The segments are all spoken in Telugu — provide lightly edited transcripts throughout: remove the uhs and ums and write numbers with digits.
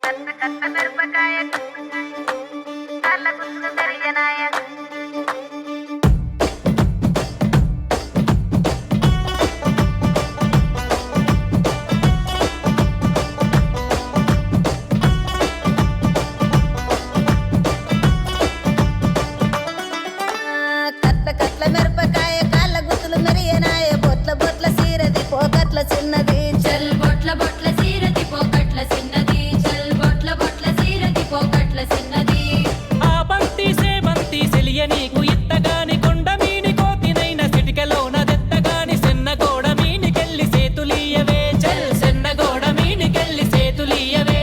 కట్ట కట్ట మిరపకాయ కళ్ళ గుర్తుకు పెరిగనాయ కట్ల కట్ల మిరపకాయ కాళ్ళ గుర్తులు మెరియనాయ బొట్ల బొట్ల సీరది పోకట్ల చిన్నది చల్ బొట్ల బొట్ల సీరతి పోకట్ల చిన్నది చల్ బొట్ల బొట్ల సీరతి పోకట్ల చిన్నది ఆ బంతి సేబంతి సెలియ నీకు ఇత్తగాని కొండ మీని కోతినైన సిటికలోన దెత్తగాని సెన్న గోడ మీనికెళ్ళి సేతులీయవే చల్ సెన్న గోడ మీనికెళ్ళి సేతులీయవే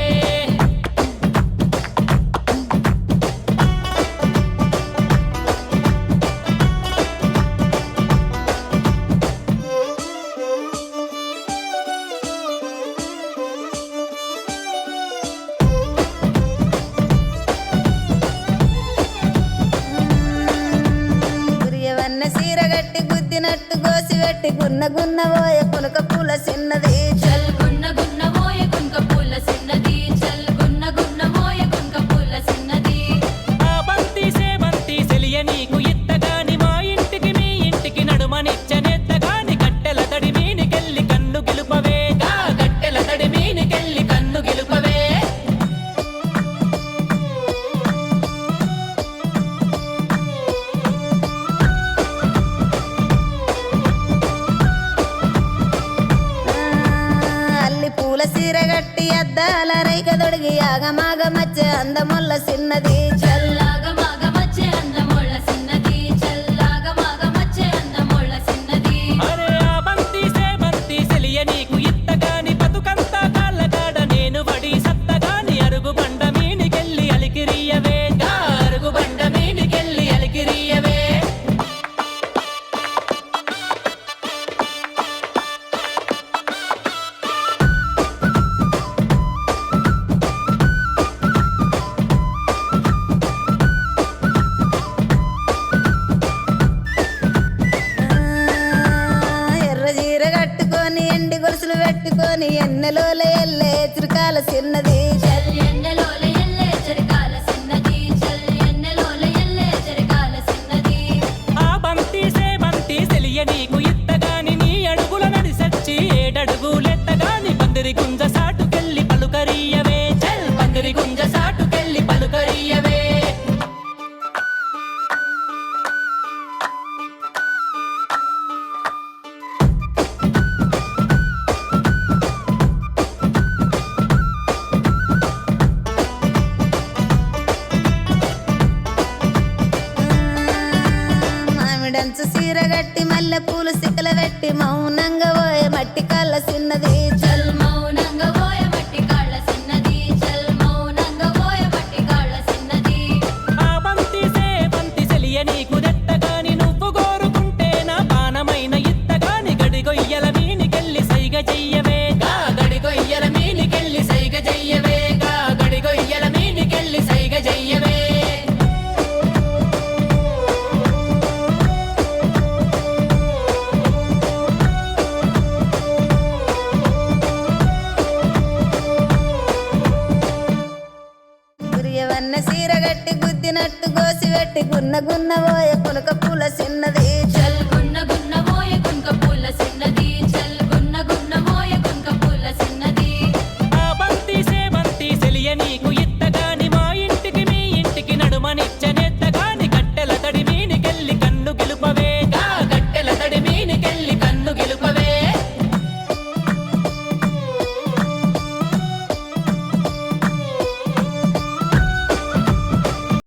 గురియవన్న సీర గట్టి గుద్దినట్టు గోసి పెట్టి గున్న గున్న పోయ పునక పూల చిన్నది చల్ గున్న గున్న మోయ గుంక పూల చిన్నది చల్ గున్న గున్న మోయ గుంక పూల చిన్నది ఆ బంతి సేబంతి సెలియ నీకు ఇత్తగాని మా ఇంటికి మీ ఇంటికి నడుమనిచ్చనెత్తగాని కట్టెల తడి మీనికెళ్ళి కన్ను గెలుపవే గా కట్టెల తడి మీనికెళ్ళి కన్ను గెలుపవే అల్లి పూల సీర గట్టి అద్దాల రైక దొడిగి ఆగమాగ మధ్య అందముల్ల చిన్నది చల్లాగ మాగ మచ్చే అందమోళ్ళ చిన్నది చల్లాగ మాగ మచ్చే అందమోళ్ళ చిన్నది అరే ఆ బంతి సేబంతి సెలియ నీకు ఇత్తగాని బతుకంతా కాళ్ళగాడ నేను వడి సత్తగాని అరుగు బండ మీనికెళ్ళి అలికిరియవే గా అరుగు బండ మీనికెళ్ళి అలికిరియవే ఎర్ర చీర కట్టుకొని ఎండి గొలుసులు పెట్టుకొని ఎన్నెలోల ఎల్లే చిరుకాల చిన్నది చల్ ఎన్నెలోల ఎల్లే చెరకాల చిన్నది చల్ ఎన్నెలోల ఎల్లే చెరకాల చిన్నది ఆ బంతి సేబంతి సెలియ నీకు ఇత్తగాని నీ అడుగుల నడిసచ్చి ఏడడుగులెత్తగాని పందిరి గుంజ సాటుకెళ్ళి పలుకరియవే చల్ పందిరి గుంజ సాటుకెళ్ళి పలుకరియవే మామిడంచు సీర గట్టి మల్లె పూలు సిక్కల పెట్టి మౌనంగా పోయే మట్టి కళ్ళ చిన్నది చల్ మౌనంగా పోయ మట్టి కాళ్ళ చిన్నది చల్ మౌనంగా పోయ మట్టి కాళ్ళ చిన్నది ఆ బంతి సేబంతి సెలియ నీకు దెత్తగాని నువ్వు కోరుకుంటే నా పానమైన ఇత్తగాని గడిగొయ్యల మీనికెళ్ళి సైగ చెయ్యవే గా గడిగొయ్యల మీనికెళ్ళి సైగ చెయ్యవే గా గడిగొయ్యల మీనికెళ్ళి సైగ చెయ్యవే గురియవన్న సీర గట్టి గుద్దినట్టు గోసి పెట్టి గున్న గున్న పోయే పునక పూల చిన్నది చల్